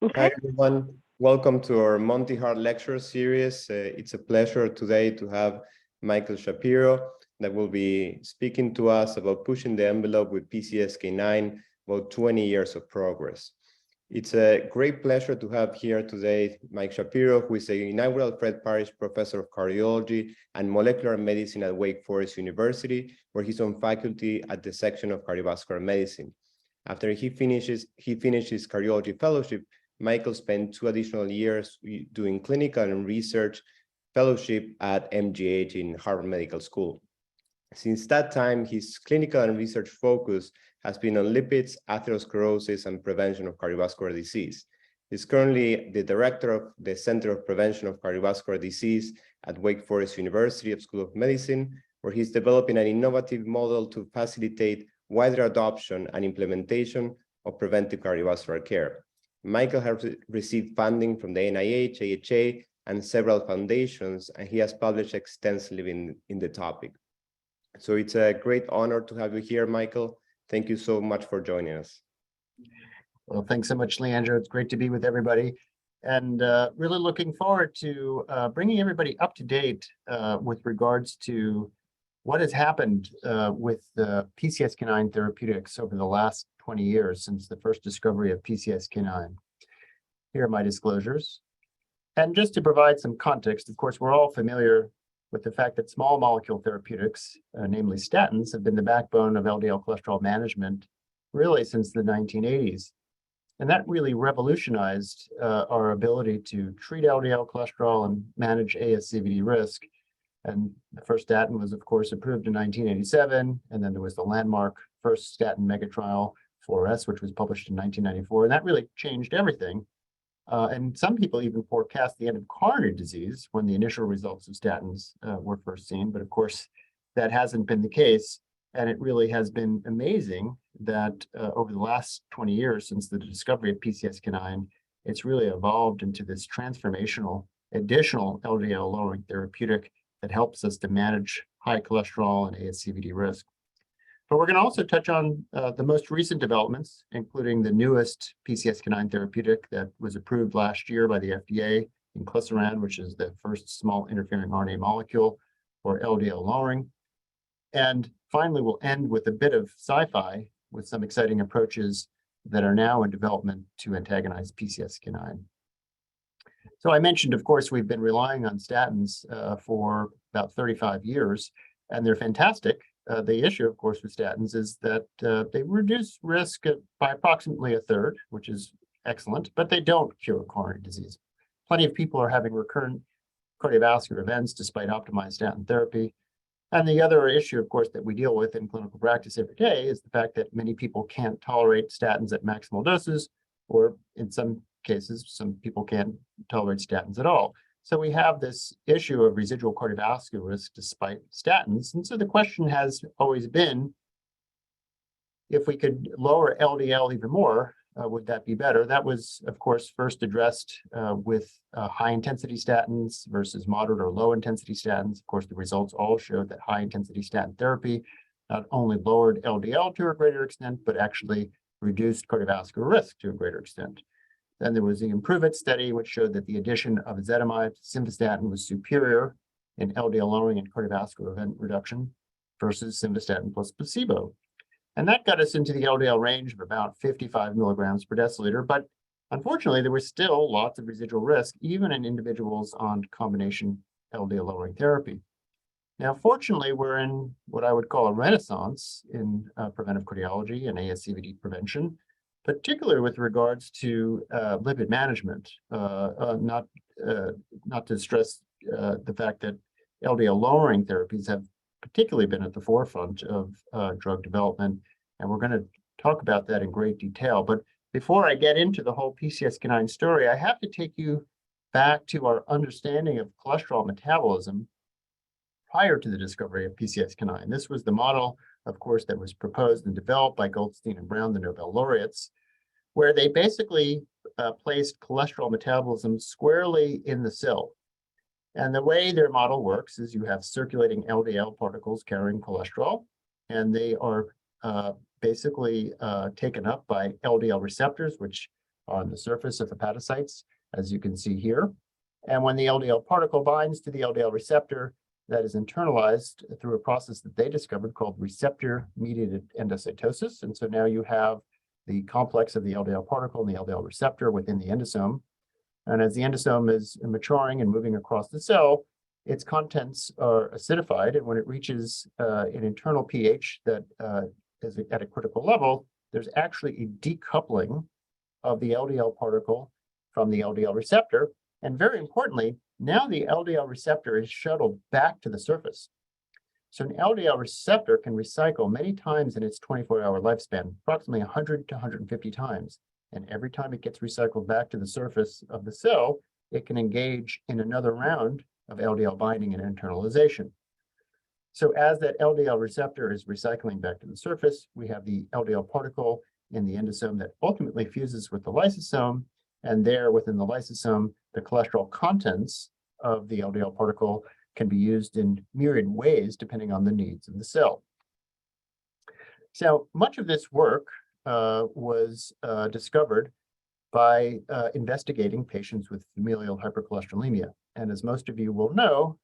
Okay. Hi, everyone. Welcome to our Monty Hart lecture series. It's a pleasure today to have Michael Shapiro that will be speaking to us about pushing the envelope with PCSK9, about 20 years of progress. It's a great pleasure to have here today Mike Shapiro, who is the inaugural Fred Parrish Professor of Cardiology and Molecular Medicine at Wake Forest University, where he's on faculty at the section of Cardiovascular Medicine. After he finished his cardiology fellowship, Michael spent 2 additional years doing clinical and research fellowship at MGH in Harvard Medical School. Since that time, his clinical and research focus has been on lipids, atherosclerosis, and prevention of cardiovascular disease. He's currently the director of the Center of Prevention of Cardiovascular Disease at Wake Forest University School of Medicine, where he's developing an innovative model to facilitate wider adoption and implementation of preventive cardiovascular care. Michael has received funding from the NIH, AHA, and several foundations, and he has published extensively in the topic. So it's a great honor to have you here, Michael. Thank you so much for joining us. Well, thanks so much, Leandro. It's great to be with everybody, and really looking forward to bringing everybody up to date with regards to what has happened with the PCSK9 therapeutics over the last 20 years since the first discovery of PCSK9. Here are my disclosures. And just to provide some context, of course, we're all familiar with the fact that small molecule therapeutics, namely statins, have been the backbone of LDL cholesterol management really since the 1980s. And that really revolutionized our ability to treat LDL cholesterol and manage ASCVD risk. And the first statin was, of course, approved in 1987. And then there was the landmark first statin megatrial 4S, which was published in 1994. And that really changed everything. And some people even forecast the end of coronary disease when the initial results of statins were first seen. But of course, that hasn't been the case. And it really has been amazing that over the last 20 years since the discovery of PCSK9, it's really evolved into this transformational additional LDL lowering therapeutic that helps us to manage high cholesterol and ASCVD risk. But we're going to also touch on the most recent developments, including the newest PCSK9 therapeutic that was approved last year by the FDA, Inclisiran, which is the first small interfering RNA molecule for LDL lowering. And finally, we'll end with a bit of sci-fi with some exciting approaches that are now in development to antagonize PCSK9. So I mentioned, of course, we've been relying on statins for about 35 years, and they're fantastic. The issue, of course, with statins is that they reduce risk by approximately a third, which is excellent, but they don't cure coronary disease. Plenty of people are having recurrent cardiovascular events despite optimized statin therapy. And the other issue, of course, that we deal with in clinical practice every day is the fact that many people can't tolerate statins at maximal doses, or in some cases, some people can't tolerate statins at all. So we have this issue of residual cardiovascular risk despite statins. And so the question has always been, if we could lower LDL even more, would that be better? That was, of course, first addressed with high-intensity statins versus moderate or low-intensity statins. Of course, the results all showed that high-intensity statin therapy not only lowered LDL to a greater extent, but actually reduced cardiovascular risk to a greater extent. Then there was the IMPROVE-IT study, which showed that the addition of ezetimibe to simvastatin was superior in LDL lowering and cardiovascular event reduction versus simvastatin plus placebo. And that got us into the LDL range of about 55 milligrams per deciliter. But unfortunately, there was still lots of residual risk, even in individuals on combination LDL lowering therapy. Now, fortunately, we're in what I would call a renaissance in preventive cardiology and ASCVD prevention, particularly with regards to lipid management, not to stress the fact that LDL lowering therapies have particularly been at the forefront of drug development, and we're going to talk about that in great detail. But before I get into the whole PCSK9 story, I have to take you back to our understanding of cholesterol metabolism prior to the discovery of PCSK9. This was the model, of course, that was proposed and developed by Goldstein and Brown, the Nobel laureates, where they basically placed cholesterol metabolism squarely in the cell. And the way their model works is you have circulating LDL particles carrying cholesterol, and they are basically taken up by LDL receptors, which on the surface of hepatocytes, as you can see here. And when the LDL particle binds to the LDL receptor, that is internalized through a process that they discovered called receptor-mediated endocytosis. And so now you have the complex of the LDL particle and the LDL receptor within the endosome. And as the endosome is maturing and moving across the cell, its contents are acidified. And when it reaches an internal pH that is at a critical level, there's actually a decoupling of the LDL particle from the LDL receptor. And very importantly, now the LDL receptor is shuttled back to the surface. So an LDL receptor can recycle many times in its 24-hour lifespan, approximately 100 to 150 times. And every time it gets recycled back to the surface of the cell, it can engage in another round of LDL binding and internalization. So as that LDL receptor is recycling back to the surface, we have the LDL particle in the endosome that ultimately fuses with the lysosome. And there within the lysosome, the cholesterol contents of the LDL particle can be used in myriad ways depending on the needs of the cell. So much of this work was discovered by investigating patients with familial hypercholesterolemia. And as most of you will know,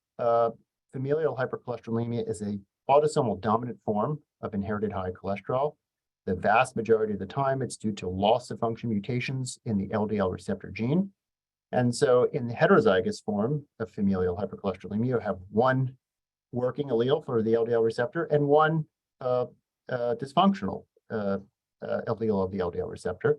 familial hypercholesterolemia is an autosomal dominant form of inherited high cholesterol. The vast majority of the time, it's due to loss of function mutations in the LDL receptor gene. And so in the heterozygous form of familial hypercholesterolemia, you have one working allele for the LDL receptor and one dysfunctional allele of the LDL receptor.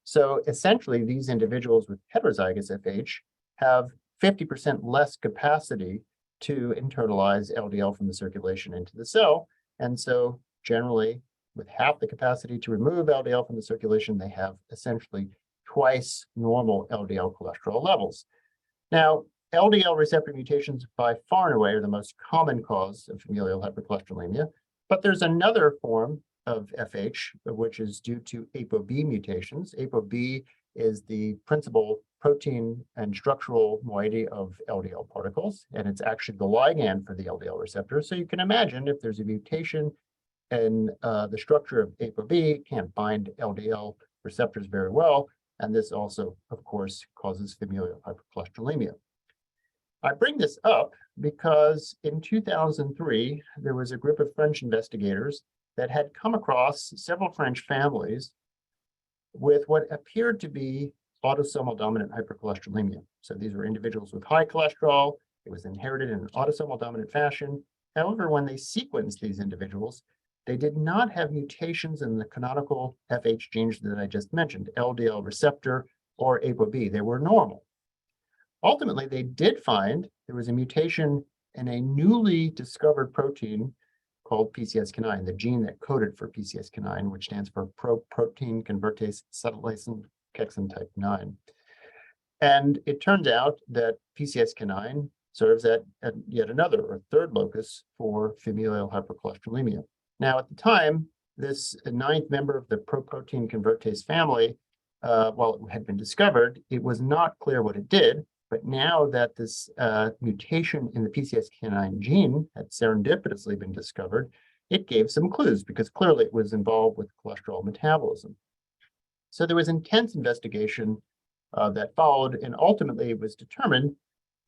So essentially, these individuals with heterozygous FH have 50% less capacity to internalize LDL from the circulation into the cell. And so generally, with half the capacity to remove LDL from the circulation, they have essentially twice normal LDL cholesterol levels. Now, LDL receptor mutations by far and away are the most common cause of familial hypercholesterolemia, but there's another form of FH, which is due to ApoB mutations. ApoB is the principal protein and structural moiety of LDL particles, and it's actually the ligand for the LDL receptor. So you can imagine if there's a mutation in the structure of ApoB, it can't bind LDL receptors very well, and this also, of course, causes familial hypercholesterolemia. I bring this up because in 2003, there was a group of French investigators that had come across several French families with what appeared to be autosomal dominant hypercholesterolemia. So these were individuals with high cholesterol. It was inherited in an autosomal dominant fashion. However, when they sequenced these individuals, they did not have mutations in the canonical FH genes that I just mentioned, LDL receptor or ApoB. They were normal. Ultimately, they did find there was a mutation in a newly discovered protein called PCSK9, the gene that coded for PCSK9, which stands for protein convertase acetylation kexin type 9. And it turns out that PCSK9 serves at yet another or third locus for familial hypercholesterolemia. Now, at the time, this ninth member of the protein convertase family, while it had been discovered, it was not clear what it did. But now that this mutation in the PCSK9 gene had serendipitously been discovered, it gave some clues because clearly it was involved with cholesterol metabolism. So there was intense investigation that followed, and ultimately it was determined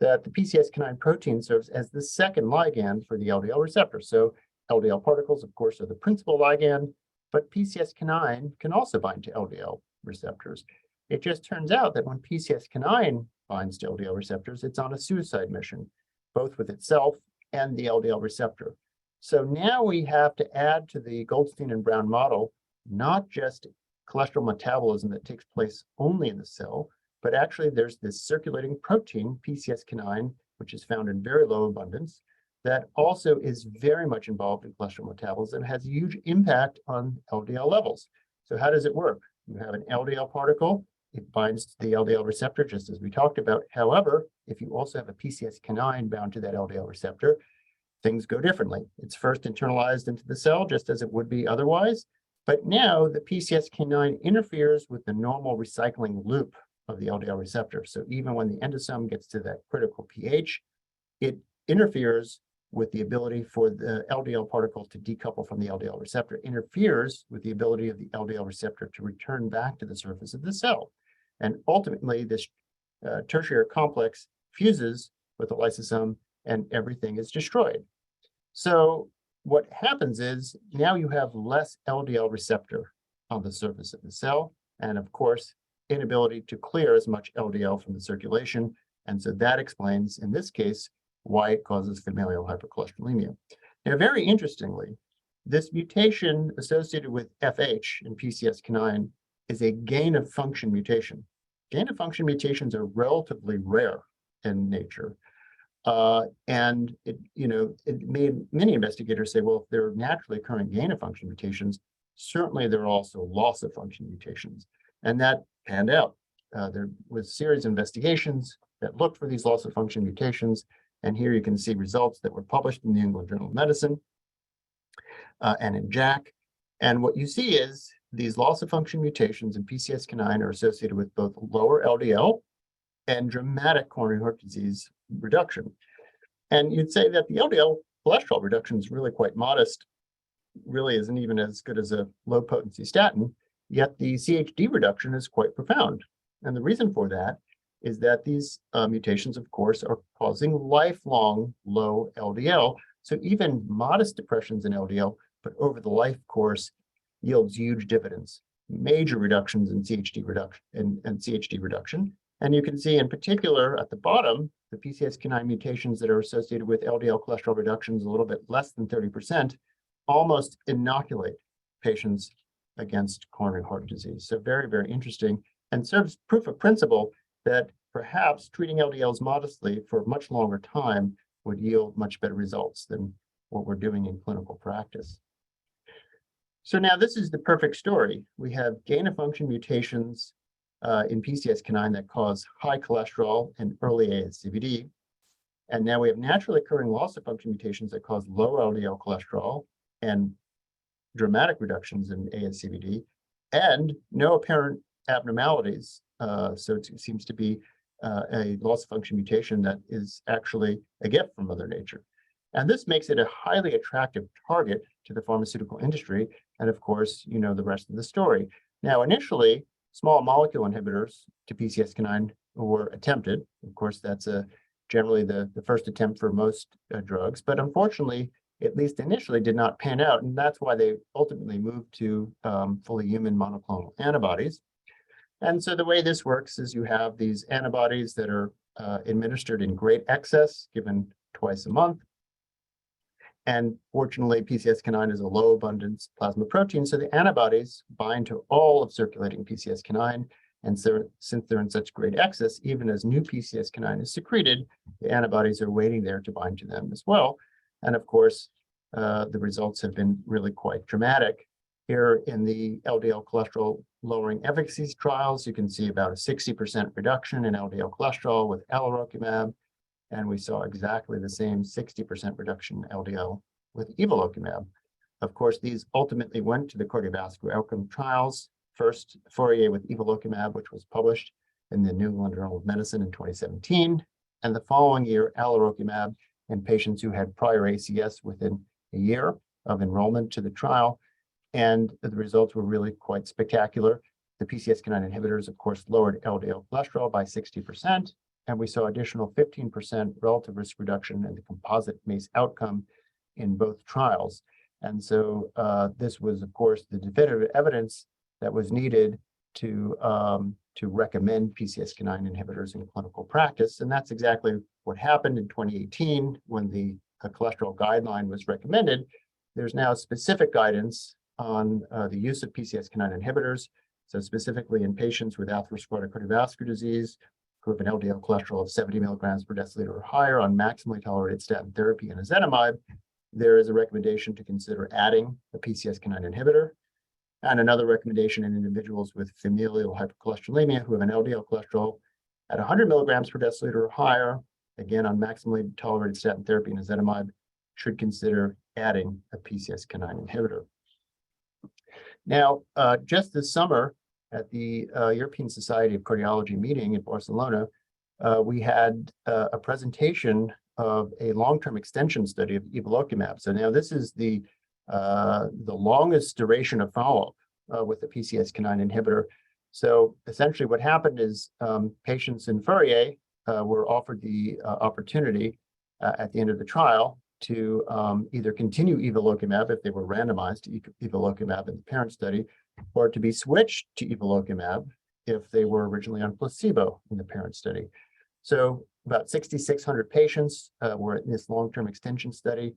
that the PCSK9 protein serves as the second ligand for the LDL receptor. So LDL particles, of course, are the principal ligand, but PCSK9 can also bind to LDL receptors. It just turns out that when PCSK9 binds to LDL receptors, it's on a suicide mission, both with itself and the LDL receptor. So now we have to add to the Goldstein and Brown model, not just cholesterol metabolism that takes place only in the cell, but actually there's this circulating protein, PCSK9, which is found in very low abundance, that also is very much involved in cholesterol metabolism and has a huge impact on LDL levels. So how does it work? You have an LDL particle. It binds to the LDL receptor, just as we talked about. However, if you also have a PCSK9 bound to that LDL receptor, things go differently. It's first internalized into the cell, just as it would be otherwise. But now the PCSK9 interferes with the normal recycling loop of the LDL receptor. So even when the endosome gets to that critical pH, it interferes with the ability for the LDL particle to decouple from the LDL receptor, interferes with the ability of the LDL receptor to return back to the surface of the cell. And ultimately, this tertiary complex fuses with the lysosome and everything is destroyed. So what happens is now you have less LDL receptor on the surface of the cell, and of course, inability to clear as much LDL from the circulation. And so that explains, in this case, why it causes familial hypercholesterolemia. Now, very interestingly, this mutation associated with FH in PCSK9 is a gain of function mutation. Gain of function mutations are relatively rare in nature. And it made many investigators say, well, if there are naturally occurring gain of function mutations, certainly there are also loss of function mutations. And that panned out. There was a series of investigations that looked for these loss of function mutations. And here you can see results that were published in the New England Journal of Medicine and in JACC. And what you see is these loss of function mutations in PCSK9 are associated with both lower LDL and dramatic coronary heart disease reduction. And you'd say that the LDL cholesterol reduction is really quite modest, really isn't even as good as a low potency statin, yet the CHD reduction is quite profound. And the reason for that is that these mutations, of course, are causing lifelong low LDL. So even modest depressions in LDL, but over the life course, yields huge dividends, major reductions in CHD reduction and CHD reduction. And you can see in particular at the bottom, the PCSK9 mutations that are associated with LDL cholesterol reductions a little bit less than 30% almost inoculate patients against coronary heart disease. So very, very interesting, and serves proof of principle that perhaps treating LDLs modestly for a much longer time would yield much better results than what we're doing in clinical practice. So now this is the perfect story. We have gain of function mutations in PCSK9 that cause high cholesterol and early ASCVD. And now we have naturally occurring loss of function mutations that cause low LDL cholesterol and dramatic reductions in ASCVD, and no apparent abnormalities. So it seems to be a loss of function mutation that is actually a gift from Mother Nature. And this makes it a highly attractive target to the pharmaceutical industry. And of course, you know the rest of the story. Now, initially, small molecule inhibitors to PCSK9 were attempted. Of course, that's generally the first attempt for most drugs. But unfortunately, at least initially, did not pan out. And that's why they ultimately moved to fully human monoclonal antibodies. And so the way this works is you have these antibodies that are administered in great excess, given twice a month. And fortunately, PCSK9 is a low abundance plasma protein, so the antibodies bind to all of circulating PCSK9. And so since they're in such great excess, even as new PCSK9 is secreted, the antibodies are waiting there to bind to them as well. And of course, the results have been really quite dramatic. Here in the LDL cholesterol lowering efficacy trials, you can see about a 60% reduction in LDL cholesterol with alirocumab. And we saw exactly the same 60% reduction in LDL with evolocumab. Of course, these ultimately went to the cardiovascular outcome trials. First, Fourier with evolocumab, which was published in the New England Journal of Medicine in 2017. And the following year, alirocumab in patients who had prior ACS within a year of enrollment to the trial. And the results were really quite spectacular. The PCSK9 inhibitors, of course, lowered LDL cholesterol by 60%. And we saw additional 15% relative risk reduction in the composite MACE outcome in both trials. And so this was, of course, the definitive evidence that was needed to recommend PCSK9 inhibitors in clinical practice. And that's exactly what happened in 2018 when the cholesterol guideline was recommended. There's now specific guidance on the use of PCSK9 inhibitors. So specifically in patients with atherosclerotic cardiovascular disease, who have an LDL cholesterol of 70 milligrams per deciliter or higher on maximally tolerated statin therapy and ezetimibe, there is a recommendation to consider adding a PCSK9 inhibitor. And another recommendation in individuals with familial hypercholesterolemia who have an LDL cholesterol at 100 milligrams per deciliter or higher, again on maximally tolerated statin therapy and ezetimibe, should consider adding a PCSK9 inhibitor. Now, just this summer, at the European Society of Cardiology meeting in Barcelona, we had a presentation of a long-term extension study of evolocumab. So now this is the longest duration of follow-up with the PCSK9 inhibitor. So essentially what happened is patients in Fourier were offered the opportunity at the end of the trial to either continue evolocumab if they were randomized to evolocumab in the parent study, or to be switched to evolocumab if they were originally on placebo in the parent study. So about 6,600 patients were in this long-term extension study.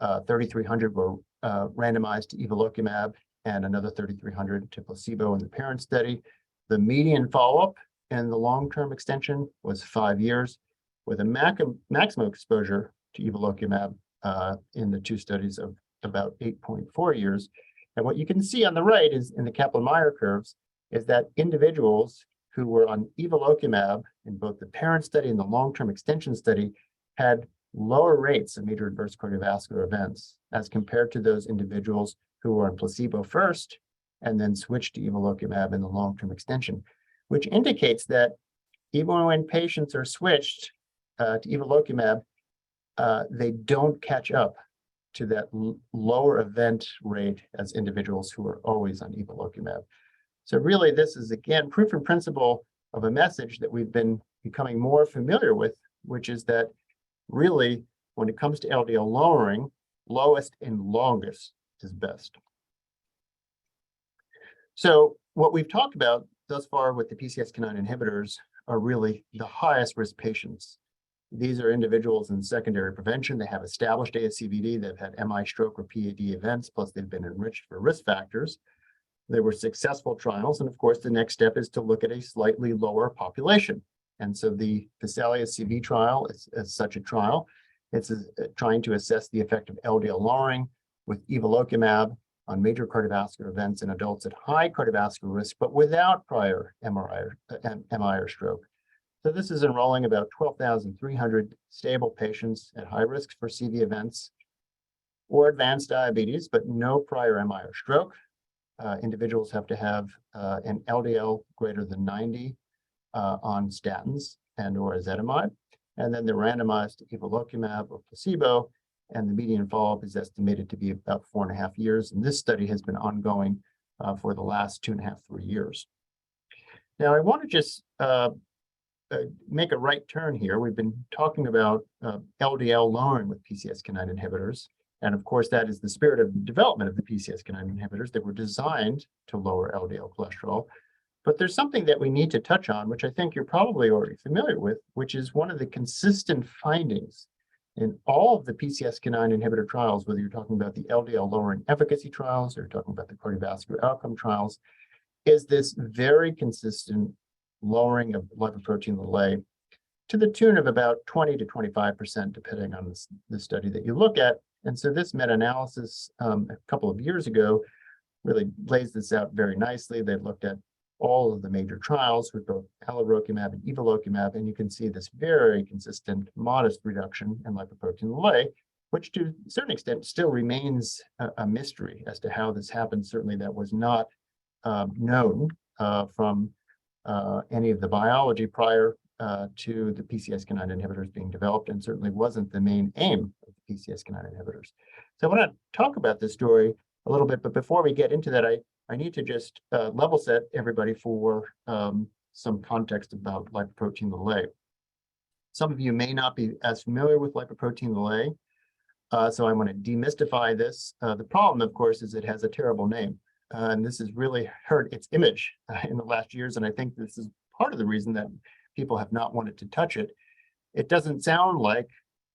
3,300 were randomized to evolocumab and another 3,300 to placebo in the parent study. The median follow-up in the long-term extension was 5 years, with a maximum exposure to evolocumab in the two studies of about 8.4 years. And what you can see on the right is in the Kaplan-Meier curves is that individuals who were on evolocumab in both the parent study and the long-term extension study had lower rates of major adverse cardiovascular events as compared to those individuals who were on placebo first and then switched to evolocumab in the long-term extension, which indicates that even when patients are switched to evolocumab, they don't catch up to that lower event rate as individuals who are always on evolocumab. So really, this is, again, proof in principle of a message that we've been becoming more familiar with, which is that really, when it comes to LDL lowering, lowest and longest is best. So what we've talked about thus far with the PCSK9 inhibitors are really the highest risk patients. These are individuals in secondary prevention. They have established ASCVD, they've had MI, stroke, or PAD events, plus they've been enriched for risk factors. There were successful trials, and of course, the next step is to look at a slightly lower population. And so the PCSK9-CV trial is such a trial. It's trying to assess the effect of LDL lowering with evolocumab on major cardiovascular events in adults at high cardiovascular risk, but without prior MI or stroke. So this is enrolling about 12,300 stable patients at high risk for CV events or advanced diabetes, but no prior MI or stroke. Individuals have to have an LDL greater than 90 on statins and or ezetimibe, and then they're randomized to evolocumab or placebo, and the median follow-up is estimated to be about 4.5 years. And this study has been ongoing for the last 2.5, 3 years. Now, I want to just make a right turn here. We've been talking about LDL lowering with PCSK9 inhibitors. And of course, that is the spirit of the development of the PCSK9 inhibitors that were designed to lower LDL cholesterol. But there's something that we need to touch on, which I think you're probably already familiar with, which is one of the consistent findings in all of the PCSK9 inhibitor trials, whether you're talking about the LDL lowering efficacy trials or you're talking about the cardiovascular outcome trials, is this very consistent lowering of lipoprotein(a) to the tune of about 20 to 25%, depending on the study that you look at. And so this meta-analysis a couple of years ago really lays this out very nicely. They've looked at all of the major trials with both alirocumab and evolocumab, and you can see this very consistent, modest reduction in lipoprotein(a), which to a certain extent still remains a mystery as to how this happened. Certainly that was not known from any of the biology prior to the PCSK9 inhibitors being developed, and certainly wasn't the main aim of the PCSK9 inhibitors. So I want to talk about this story a little bit, but before we get into that, I need to just level set everybody for some context about lipoprotein(a). Some of you may not be as familiar with lipoprotein(a), so I want to demystify this. The problem, of course, is it has a terrible name, and this has really hurt its image in the last years, and I think this is part of the reason that people have not wanted to touch it. It doesn't sound like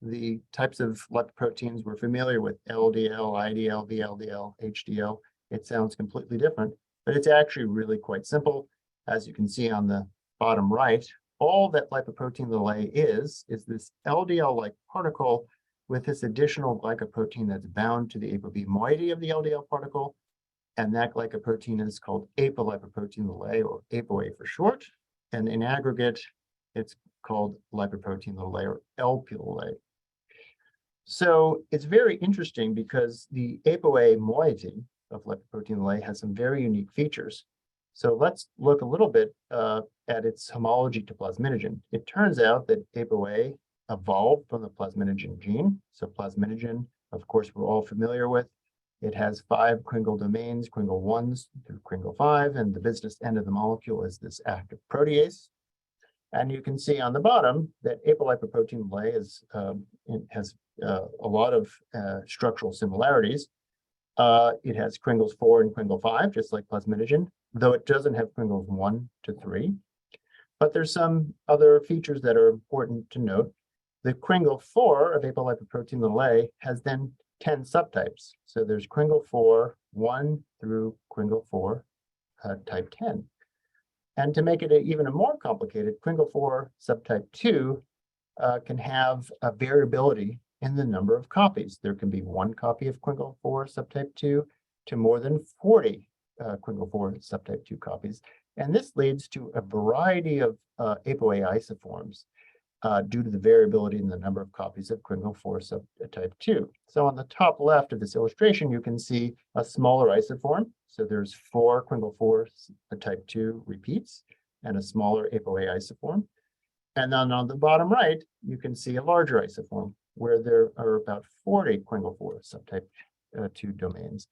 the types of lipoproteins we're familiar with: LDL, IDL, VLDL, HDL. It sounds completely different, but it's actually really quite simple. As you can see on the bottom right, all that lipoprotein(a) is this LDL-like particle with this additional glycoprotein that's bound to the ApoB moiety of the LDL particle, and that glycoprotein is called apolipoprotein(a), or ApoA for short, and in aggregate, it's called lipoprotein(a), or Lp(a). So it's very interesting because the ApoA moiety of lipoprotein(a) has some very unique features. So let's look a little bit at its homology to plasminogen. It turns out that ApoA evolved from the plasminogen gene. So plasminogen, of course, we're all familiar with. It has 5 Kringle domains, Kringle 1s through Kringle 5, and the business end of the molecule is this active protease. And you can see on the bottom that apolipoprotein has a lot of structural similarities. It has Kringles 4 and Kringle 5, just like plasminogen, though it doesn't have Kringles 1 to 3. But there's some other features that are important to note. The Kringle 4 of apolipoprotein a has then 10 subtypes. So there's Kringle 4, 1 through Kringle 4, type 10. And to make it even more complicated, Kringle 4 subtype 2 can have a variability in the number of copies. There can be 1 copy of Kringle 4 subtype 2 to more than 40 Kringle 4 subtype 2 copies. And this leads to a variety of ApoA isoforms due to the variability in the number of copies of Kringle 4 subtype 2. So on the top left of this illustration, you can see a smaller isoform. So there's 4 Kringle 4 type 2 repeats and a smaller ApoA isoform. And then on the bottom right, you can see a larger isoform where there are about 40 Kringle 4 subtype 2 domains.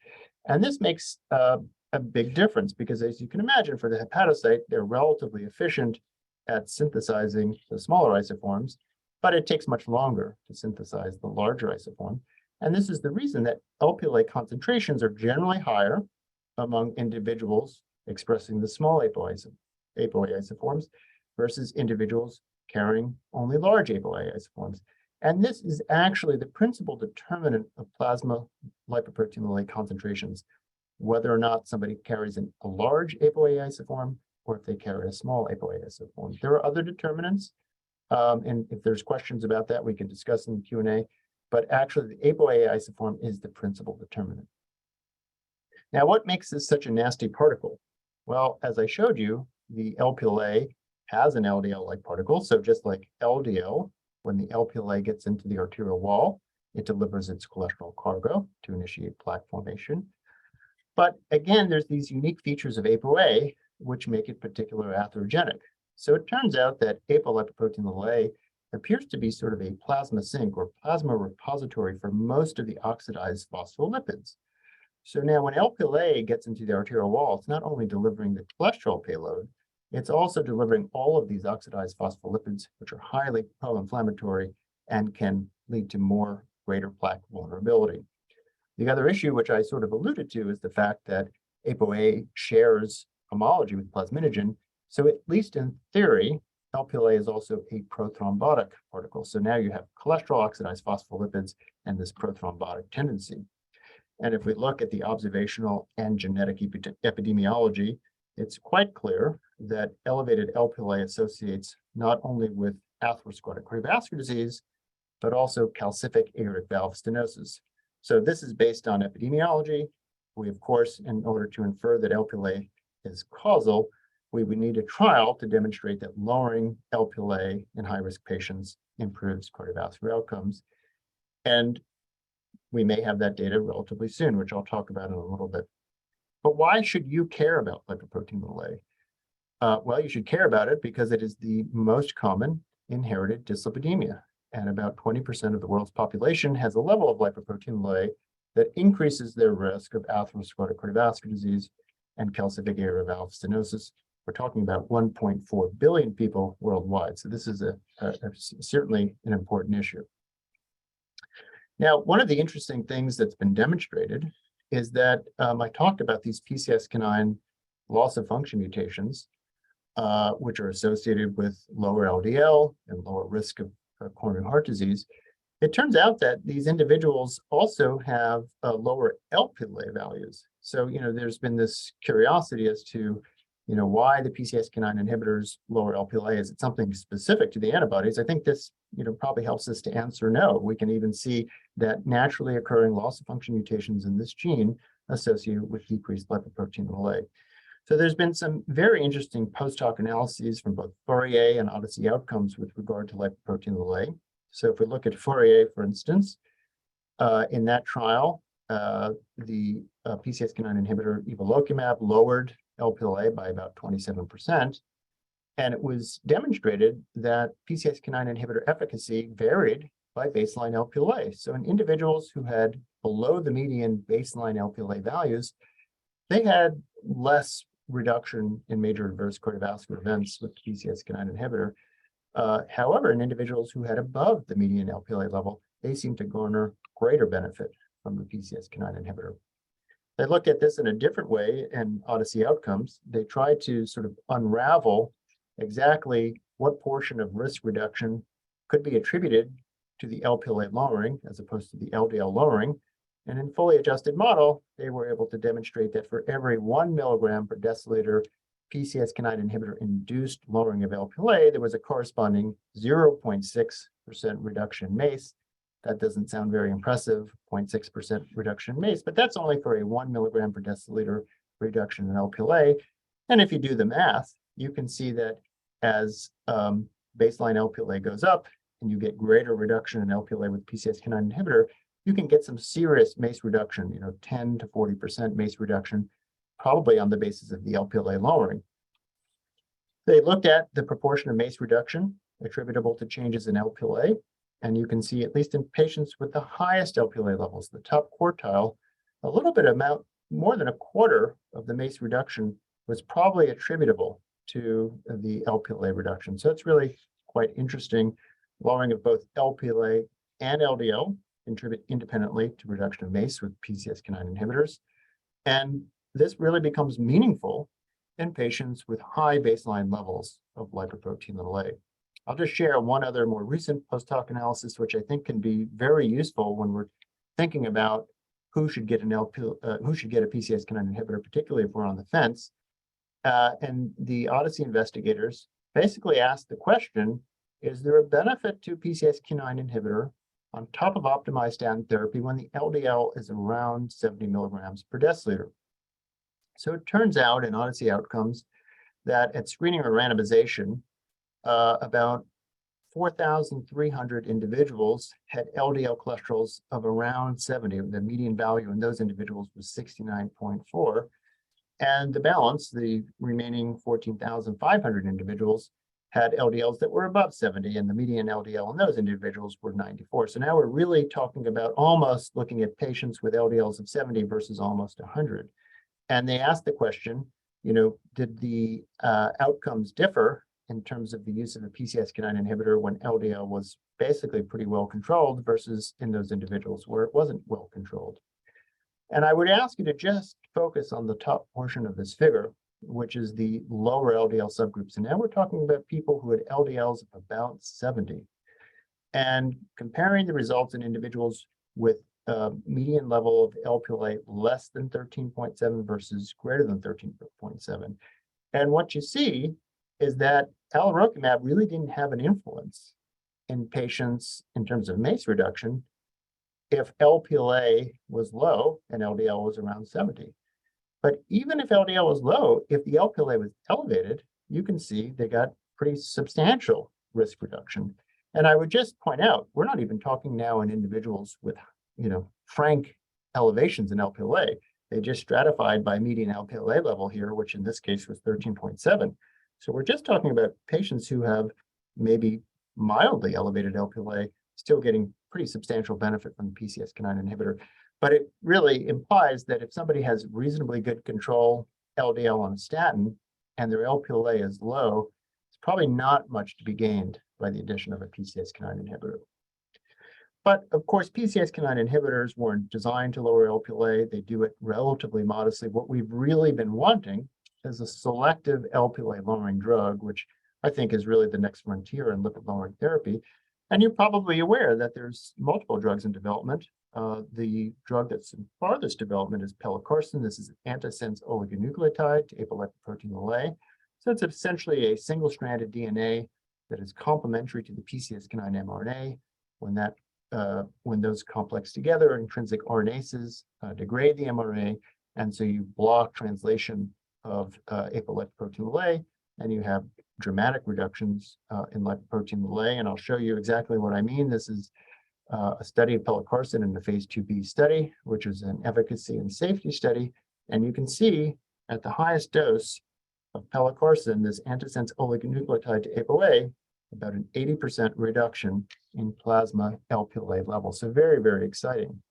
And this makes a big difference because, as you can imagine, for the hepatocyte, they're relatively efficient at synthesizing the smaller isoforms, but it takes much longer to synthesize the larger isoform. And this is the reason that LPLA concentrations are generally higher among individuals expressing the small ApoA isoforms versus individuals carrying only large ApoA isoforms. And this is actually the principal determinant of plasma lipoprotein A concentrations, whether or not somebody carries a large ApoA isoform or if they carry a small ApoA isoform. There are other determinants, and if there's questions about that, we can discuss in the Q&A, but actually the ApoA isoform is the principal determinant. Now, what makes this such a nasty particle? Well, as I showed you, the LPLA has an LDL-like particle, so just like LDL, when the LPLA gets into the arterial wall, it delivers its cholesterol cargo to initiate plaque formation. But again, there's these unique features of ApoA which make it particularly atherogenic. So it turns out that apolipoprotein A appears to be sort of a plasma sink or plasma repository for most of the oxidized phospholipids. So now when LPLA gets into the arterial wall, it's not only delivering the cholesterol payload, it's also delivering all of these oxidized phospholipids, which are highly pro-inflammatory and can lead to greater plaque vulnerability. The other issue, which I sort of alluded to, is the fact that ApoA shares homology with plasminogen. So at least in theory, LPLA is also a prothrombotic particle. So now you have cholesterol oxidized phospholipids and this prothrombotic tendency. And if we look at the observational and genetic epidemiology, it's quite clear that elevated LPLA associates not only with atherosclerotic cardiovascular disease, but also calcific aortic valve stenosis. So this is based on epidemiology. We, of course, in order to infer that LPLA is causal, we would need a trial to demonstrate that lowering LPLA in high-risk patients improves cardiovascular outcomes. And we may have that data relatively soon, which I'll talk about in a little bit. But why should you care about lipoprotein A? Well, you should care about it because it is the most common inherited dyslipidemia. And about 20% of the world's population has a level of lipoprotein A that increases their risk of atherosclerotic cardiovascular disease and calcific aortic valve stenosis. We're talking about 1.4 billion people worldwide. So this is certainly an important issue. Now, one of the interesting things that's been demonstrated is that I talked about these PCSK9 loss of function mutations, which are associated with lower LDL and lower risk of coronary heart disease. It turns out that these individuals also have lower LPLA values. So, there's been this curiosity as to, why the PCSK9 inhibitors lower LPLA. Is it something specific to the antibodies? I think this, probably helps us to answer no. We can even see that naturally occurring loss of function mutations in this gene associated with decreased lipoprotein A. So there's been some very interesting post-hoc analyses from both Fourier and Odyssey outcomes with regard to lipoprotein A. So if we look at Fourier, for instance, in that trial, the PCSK9 inhibitor evolocumab lowered LPLA by about 27%. And it was demonstrated that PCSK9 inhibitor efficacy varied by baseline Lp(a). So in individuals who had below the median baseline Lp(a) values, they had less reduction in major adverse cardiovascular events with PCSK9 inhibitor. However, in individuals who had above the median Lp(a) level, they seemed to garner greater benefit from the PCSK9 inhibitor. They looked at this in a different way in Odyssey Outcomes. They tried to sort of unravel exactly what portion of risk reduction could be attributed to the Lp(a) lowering as opposed to the LDL lowering. And in fully adjusted model, they were able to demonstrate that for every 1 milligram per deciliter PCSK9 inhibitor induced lowering of Lp(a), there was a corresponding 0.6% reduction in MACE. That doesn't sound very impressive, 0.6% reduction in MACE, but that's only for a 1 milligram per deciliter reduction in Lp(a). And if you do the math, you can see that as baseline Lp(a) goes up and you get greater reduction in Lp(a) with PCSK9 inhibitor, you can get some serious MACE reduction, 10 to 40% MACE reduction, probably on the basis of the Lp(a) lowering. They looked at the proportion of MACE reduction attributable to changes in Lp(a), and you can see, at least in patients with the highest Lp(a) levels, the top quartile, a little bit amount, more than a quarter of the MACE reduction was probably attributable to the Lp(a) reduction. So it's really quite interesting. Lowering of both Lp(a) and LDL contribute independently to reduction of MACE with PCSK9 inhibitors. And this really becomes meaningful in patients with high baseline levels of lipoprotein(a). I'll just share one other more recent post-hoc analysis, which I think can be very useful when we're thinking about who should get a PCSK9 inhibitor, particularly if we're on the fence. And the Odyssey investigators basically asked the question, is there a benefit to PCSK9 inhibitor on top of optimized statin therapy when the LDL is around 70 milligrams per deciliter? So it turns out in Odyssey Outcomes that at screening or randomization, about 4,300 individuals had LDL cholesterols of around 70. The median value in those individuals was 69.4. And the balance, the remaining 14,500 individuals, had LDLs that were above 70, and the median LDL in those individuals were 94. So now we're really talking about almost looking at patients with LDLs of 70 versus almost 100. And they asked the question, did the outcomes differ in terms of the use of a PCSK9 inhibitor when LDL was basically pretty well controlled versus in those individuals where it wasn't well controlled? And I would ask you to just focus on the top portion of this figure, which is the lower LDL subgroups. And now we're talking about people who had LDLs of about 70. And comparing the results in individuals with a median level of Lp(a) less than 13.7 versus greater than 13.7. And what you see is that alirocumab really didn't have an influence in patients in terms of MACE reduction if Lp(a) was low and LDL was around 70. But even if LDL was low, if the Lp(a) was elevated, you can see they got pretty substantial risk reduction. And I would just point out, we're not even talking now in individuals with, frank elevations in Lp(a). They just stratified by median Lp(a) level here, which in this case was 13.7. So we're just talking about patients who have maybe mildly elevated Lp(a), still getting pretty substantial benefit from the PCSK9 inhibitor. But it really implies that if somebody has reasonably good control LDL on a statin and their Lp(a) is low, it's probably not much to be gained by the addition of a PCSK9 inhibitor. But of course, PCSK9 inhibitors weren't designed to lower Lp(a). They do it relatively modestly. What we've really been wanting is a selective Lp(a) lowering drug, which I think is really the next frontier in lipid lowering therapy. And you're probably aware that there's multiple drugs in development. The drug that's in farthest development is pelacarsen. This is an antisense oligonucleotide to apolipoprotein(a). So it's essentially a single-stranded DNA that is complementary to the PCSK9 mRNA. When those complex together, intrinsic RNases degrade the mRNA, and so you block translation of apolipoprotein(a), and you have dramatic reductions in lipoprotein(a). And I'll show you exactly what I mean. This is a study of pelacarsen in the phase 2b study, which is an efficacy and safety study. And you can see at the highest dose of pelacarsen, this antisense oligonucleotide to ApoA, about an 80% reduction in plasma Lp(a) levels. So very, very exciting.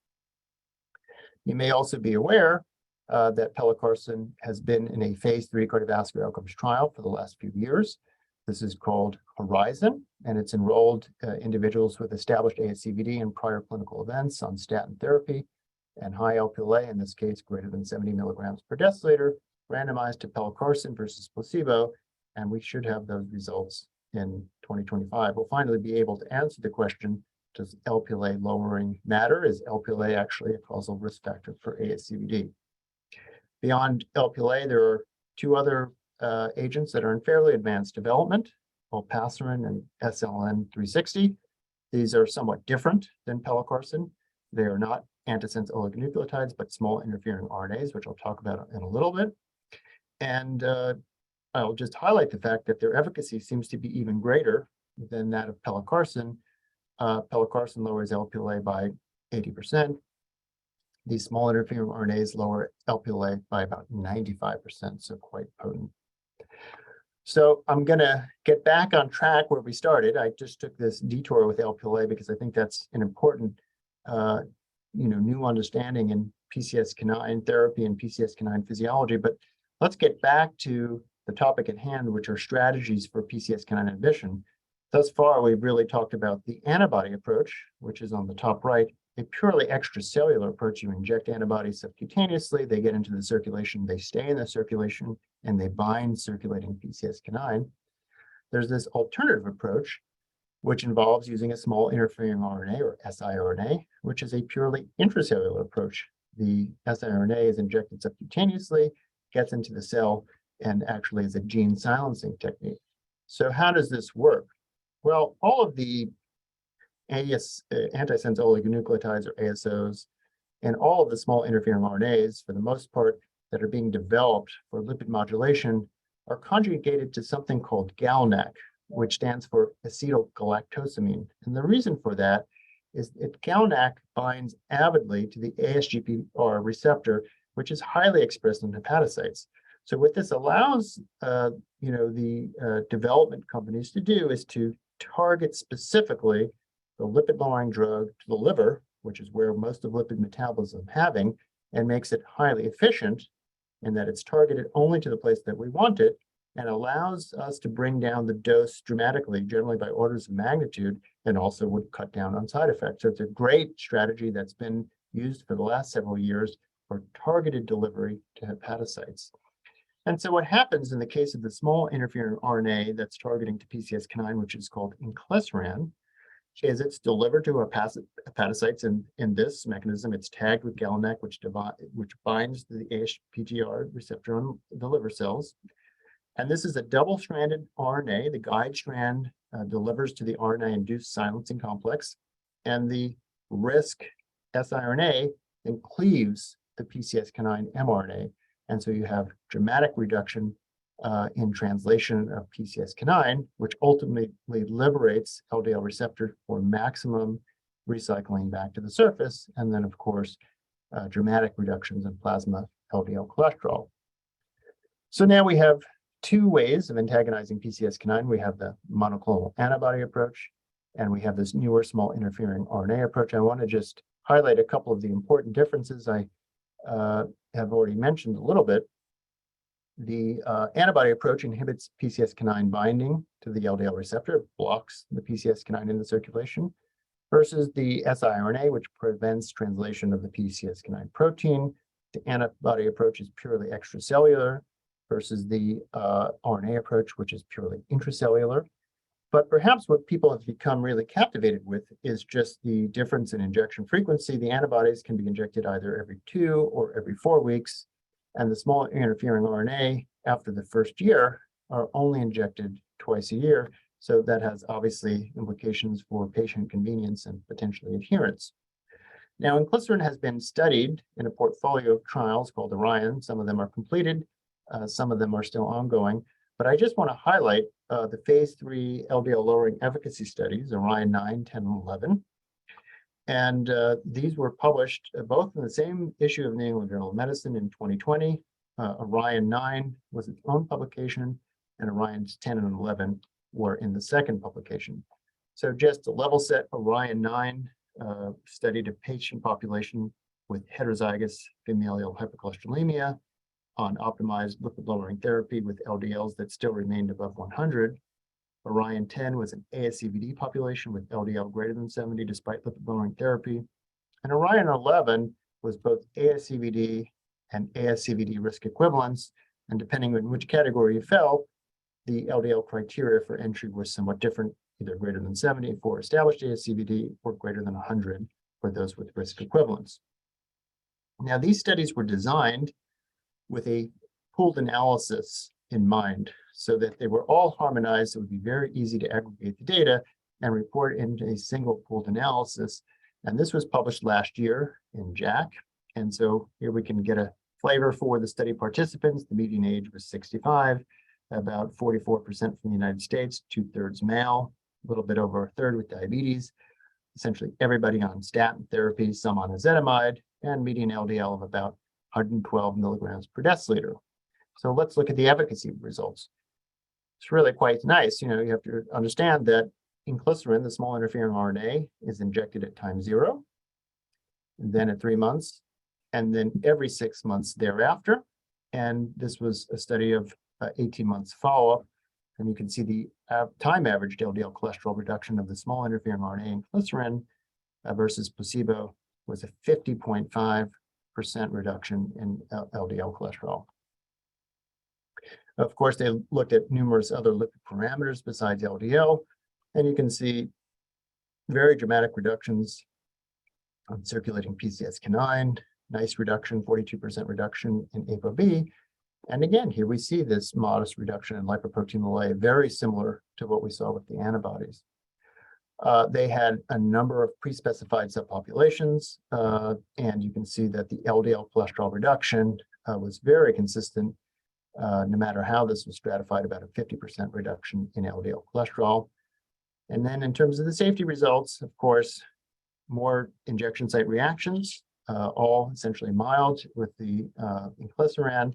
You may also be aware that pelacarsen has been in a phase 3 cardiovascular outcomes trial for the last few years. This is called Horizon, and it's enrolled individuals with established ASCVD and prior clinical events on statin therapy and high Lp(a), in this case, greater than 70 milligrams per deciliter, randomized to pelacarsen versus placebo, and we should have those results in 2025. We'll finally be able to answer the question, does Lp(a) lowering matter? Is Lp(a) actually a causal risk factor for ASCVD? Beyond Lp(a), there are two other agents that are in fairly advanced development, olpasiran and SLN360. These are somewhat different than pelacarsen. They are not antisense oligonucleotides, but small interfering RNAs, which I'll talk about in a little bit. And I'll just highlight the fact that their efficacy seems to be even greater than that of pelacarsen. Pelacarsen lowers Lp(a) by 80%. These small interfering RNAs lower Lp(a) by about 95%, so quite potent. So I'm going to get back on track where we started. I just took this detour with Lp(a) because I think that's an important new understanding in PCSK9 therapy and PCSK9 physiology. But let's get back to the topic at hand, which are strategies for PCSK9 inhibition. Thus far, we've really talked about the antibody approach, which is on the top right, a purely extracellular approach. You inject antibodies subcutaneously, they get into the circulation, they stay in the circulation, and they bind circulating PCSK9. There's this alternative approach, which involves using a small interfering RNA, or siRNA, which is a purely intracellular approach. The siRNA is injected subcutaneously, gets into the cell, and actually is a gene silencing technique. So how does this work? Well, all of the antisense oligonucleotides, or ASOs, and all of the small interfering RNAs, for the most part, that are being developed for lipid modulation are conjugated to something called GalNAc, which stands for acetylgalactosamine. And the reason for that is that GalNAc binds avidly to the ASGPR receptor, which is highly expressed in hepatocytes. So what this allows the development companies to do is to target specifically the lipid-lowering drug to the liver, which is where most of lipid metabolism is having, and makes it highly efficient in that it's targeted only to the place that we want it, and allows us to bring down the dose dramatically, generally by orders of magnitude, and also would cut down on side effects. So it's a great strategy that's been used for the last several years for targeted delivery to hepatocytes. And so what happens in the case of the small interfering RNA that's targeting to PCSK9, which is called Inclisiran, is it's delivered to hepatocytes, and in this mechanism, it's tagged with GalNAc, which binds to the ASGPR receptor on the liver cells. And this is a double-stranded RNA. The guide strand delivers to the RNA-induced silencing complex, and the RISC siRNA then cleaves the PCSK9 mRNA. And so you have dramatic reduction in translation of PCSK9, which ultimately liberates LDL receptor for maximum recycling back to the surface, and then, of course, dramatic reductions in plasma LDL cholesterol. So now we have two ways of antagonizing PCSK9. We have the monoclonal antibody approach, and we have this newer small interfering RNA approach. I want to just highlight a couple of the important differences I have already mentioned a little bit. The antibody approach inhibits PCSK9 binding to the LDL receptor, blocks the PCSK9 in the circulation, versus the siRNA, which prevents translation of the PCSK9 protein. The antibody approach is purely extracellular versus the RNA approach, which is purely intracellular. But perhaps what people have become really captivated with is just the difference in injection frequency. The antibodies can be injected either every 2 or every 4 weeks, and the small interfering RNA, after the first year, are only injected twice a year. So that has obviously implications for patient convenience and potentially adherence. Now, Inclisiran has been studied in a portfolio of trials called Orion. Some of them are completed, some of them are still ongoing. But I just want to highlight the phase 3 LDL lowering efficacy studies, Orion 9, 10, and 11. And these were published both in the same issue of New England Journal of Medicine in 2020. Orion 9 was its own publication, and Orion's 10 and 11 were in the second publication. So just to level set, Orion 9 studied a patient population with heterozygous familial hypercholesterolemia on optimized lipid-lowering therapy with LDLs that still remained above 100. Orion 10 was an ASCVD population with LDL greater than 70 despite lipid-lowering therapy. And Orion 11 was both ASCVD and ASCVD risk equivalents. And depending on which category you fell, the LDL criteria for entry was somewhat different, either greater than 70 for established ASCVD or greater than 100 for those with risk equivalents. Now, these studies were designed with a pooled analysis in mind so that they were all harmonized. It would be very easy to aggregate the data and report into a single pooled analysis. And this was published last year in JACC. And so here we can get a flavor for the study participants. The median age was 65, about 44% from the United States, 2/3 male, a little bit over a third with diabetes, essentially everybody on statin therapy, some on ezetimibe, and median LDL of about 112 milligrams per deciliter. So let's look at the efficacy results. It's really quite nice. You have to understand that Inclisiran, the small interfering RNA, is injected at time 0, and then at 3 months, and then every 6 months thereafter. And this was a study of 18 months follow-up. And you can see the time averaged LDL cholesterol reduction of the small interfering RNA Inclisiran versus placebo was a 50.5% reduction in LDL cholesterol. Of course, they looked at numerous other lipid parameters besides LDL, and you can see very dramatic reductions on circulating PCSK9, nice reduction, 42% reduction in ApoB. And again, here we see this modest reduction in lipoprotein, very similar to what we saw with the antibodies. They had a number of pre-specified subpopulations, and you can see that the LDL cholesterol reduction was very consistent, no matter how this was stratified, about a 50% reduction in LDL cholesterol. And then in terms of the safety results, of course, more injection site reactions, all essentially mild with the Inclisiran,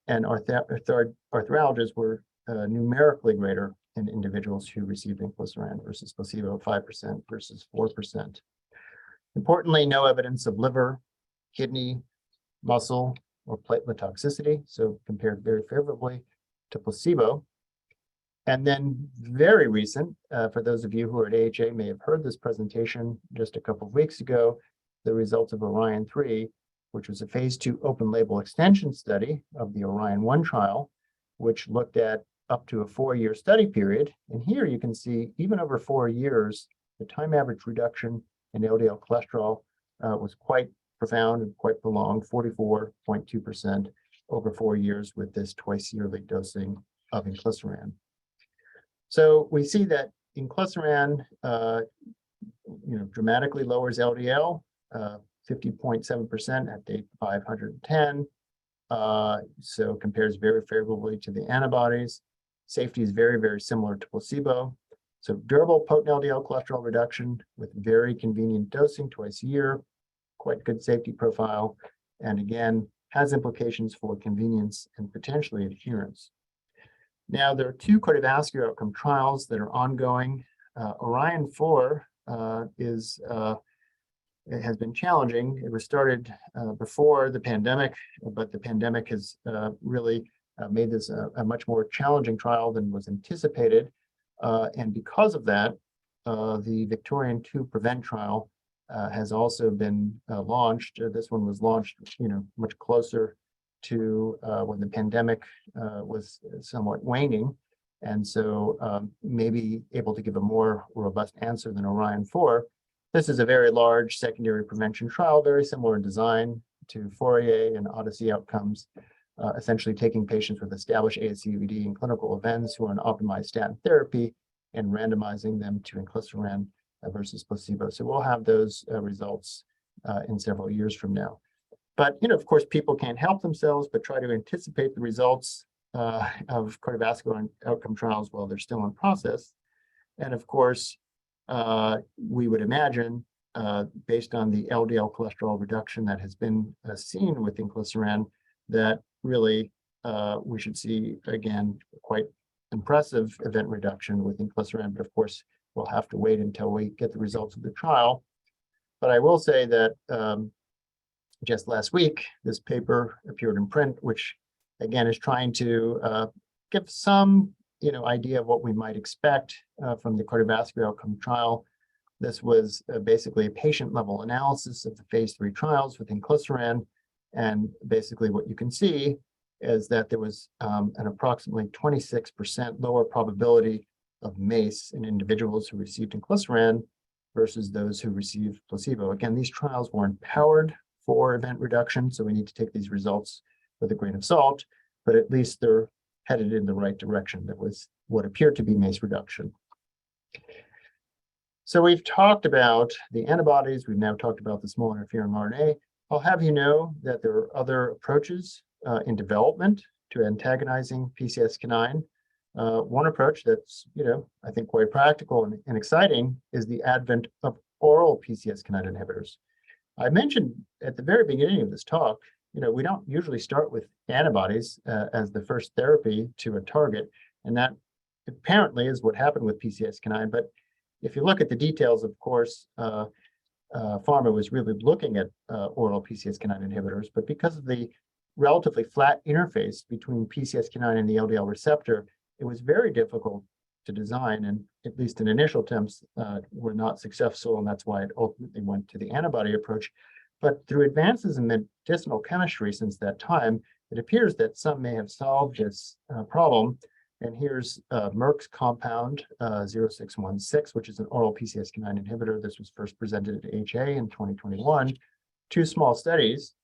and arthralgias were numerically greater in individuals who received Inclisiran versus placebo, 5% versus 4%. Importantly, no evidence of liver, kidney, muscle, or platelet toxicity, so compared very favorably to placebo. And then very recent, for those of you who are at AHA may have heard this presentation just a couple of weeks ago, the results of Orion 3, which was a phase 2 open label extension study of the Orion 1 trial, which looked at up to a 4-year study period. And here you can see, even over 4 years, the time average reduction in LDL cholesterol was quite profound and quite prolonged, 44.2% over 4 years with this twice yearly dosing of Inclisiran. So we see that Inclisiran, dramatically lowers LDL, 50.7% at day 510. So compares very favorably to the antibodies. Safety is very, very similar to placebo. So durable potent LDL cholesterol reduction with very convenient dosing twice a year, quite good safety profile, and again, has implications for convenience and potentially adherence. Now, there are 2 cardiovascular outcome trials that are ongoing. Orion 4 it has been challenging. It was started before the pandemic, but the pandemic has really made this a much more challenging trial than was anticipated. And because of that, the Victorian 2 PREVENT trial has also been launched. This one was launched, much closer to when the pandemic was somewhat waning, and so maybe able to give a more robust answer than Orion 4. This is a very large secondary prevention trial, very similar in design to Fourier and Odyssey outcomes, essentially taking patients with established ASCVD and clinical events who are on optimized statin therapy and randomizing them to Inclisiran versus placebo. So we'll have those results in several years from now. But, of course, people can't help themselves but try to anticipate the results of cardiovascular outcome trials while they're still in process. And of course, we would imagine, based on the LDL cholesterol reduction that has been seen with Inclisiran, that really we should see, again, quite impressive event reduction with Inclisiran, but of course, we'll have to wait until we get the results of the trial. But I will say that just last week, this paper appeared in print, which again is trying to give some idea of what we might expect from the cardiovascular outcome trial. This was basically a patient-level analysis of the phase 3 trials with Inclisiran, and basically what you can see is that there was an approximately 26% lower probability of MACE in individuals who received Inclisiran versus those who received placebo. Again, these trials weren't powered for event reduction, so we need to take these results with a grain of salt, but at least they're headed in the right direction. That was what appeared to be MACE reduction. So we've talked about the antibodies, we've now talked about the small interfering RNA. I'll have you know that there are other approaches in development to antagonizing PCSK9. One approach that's, I think quite practical and exciting is the advent of oral PCSK9 inhibitors. I mentioned at the very beginning of this talk, we don't usually start with antibodies as the first therapy to a target, and that apparently is what happened with PCSK9. But if you look at the details, of course, pharma was really looking at oral PCSK9 inhibitors, but because of the relatively flat interface between PCSK9 and the LDL receptor, it was very difficult to design, and at least in initial attempts were not successful, and that's why it ultimately went to the antibody approach. But through advances in medicinal chemistry since that time, it appears that some may have solved this problem. And here's Merck's compound 0616, which is an oral PCSK9 inhibitor. This was first presented at HA in 2021. 2 small studies,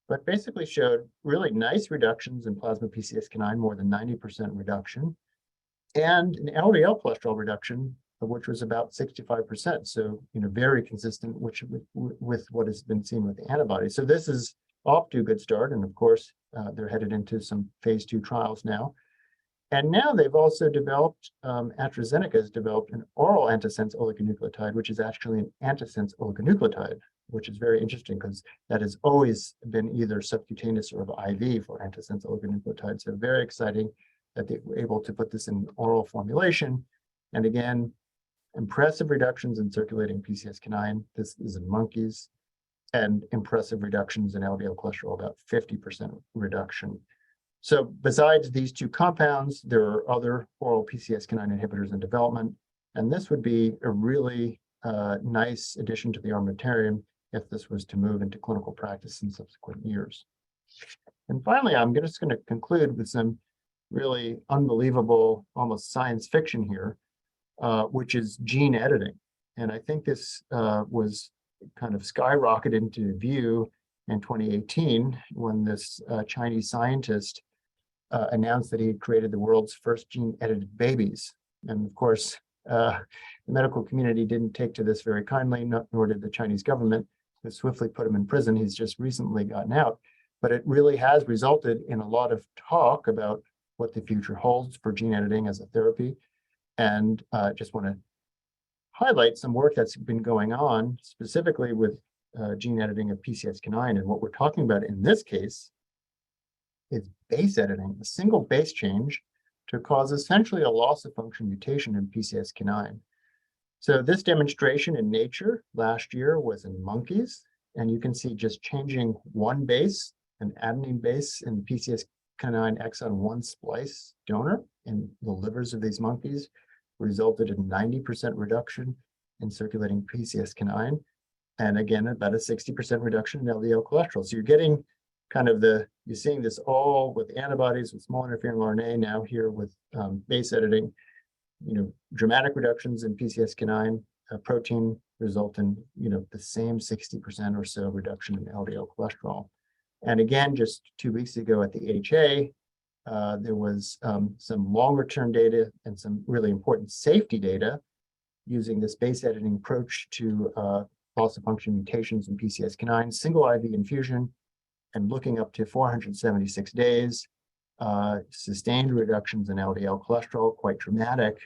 but basically showed really nice reductions in plasma PCSK9, more than 90% reduction, and an LDL cholesterol reduction, which was about 65%. So, very consistent with what has been seen with the antibodies. So this is off to a good start. And of course, they're headed into some phase 2 trials now. And now they've also developed, AstraZeneca has developed an oral antisense oligonucleotide, which is actually an antisense oligonucleotide, which is very interesting because that has always been either subcutaneous or IV for antisense oligonucleotides. So very exciting that they were able to put this in oral formulation. And again, impressive reductions in circulating PCSK9. This is in monkeys, and impressive reductions in LDL cholesterol, about 50% reduction. So besides these 2 compounds, there are other oral PCSK9 inhibitors in development, and this would be a really nice addition to the armamentarium if this was to move into clinical practice in subsequent years. And finally, I'm just going to conclude with some really unbelievable, almost science fiction here, which is gene editing. And I think this was kind of skyrocketed into view in 2018 when this Chinese scientist announced that he had created the world's first gene-edited babies. And of course, the medical community didn't take to this very kindly, nor did the Chinese government. They swiftly put him in prison. He's just recently gotten out. But it really has resulted in a lot of talk about what the future holds for gene editing as a therapy. And just want to highlight some work that's been going on specifically with gene editing of PCSK9. And what we're talking about in this case is base editing, a single base change to cause essentially a loss of function mutation in PCSK9. So this demonstration in Nature last year was in monkeys, and you can see just changing one base, an adenine base in the PCSK9 exon 1 splice donor in the livers of these monkeys resulted in 90% reduction in circulating PCSK9, and again, about a 60% reduction in LDL cholesterol. So you're getting kind of you're seeing this all with antibodies, with small interfering RNA, now here with base editing, dramatic reductions in PCSK9 protein result in, the same 60% or so reduction in LDL cholesterol. And again, just 2 weeks ago at the HA, there was some longer term data and some really important safety data using this base editing approach to loss of function mutations in PCSK9, single IV infusion, and looking up to 476 days, sustained reductions in LDL cholesterol, quite dramatic.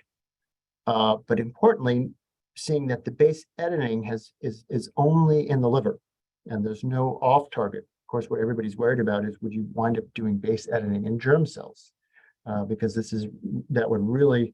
But importantly, seeing that the base editing is only in the liver, and there's no off target. Of course, what everybody's worried about is, would you wind up doing base editing in germ cells? because that would really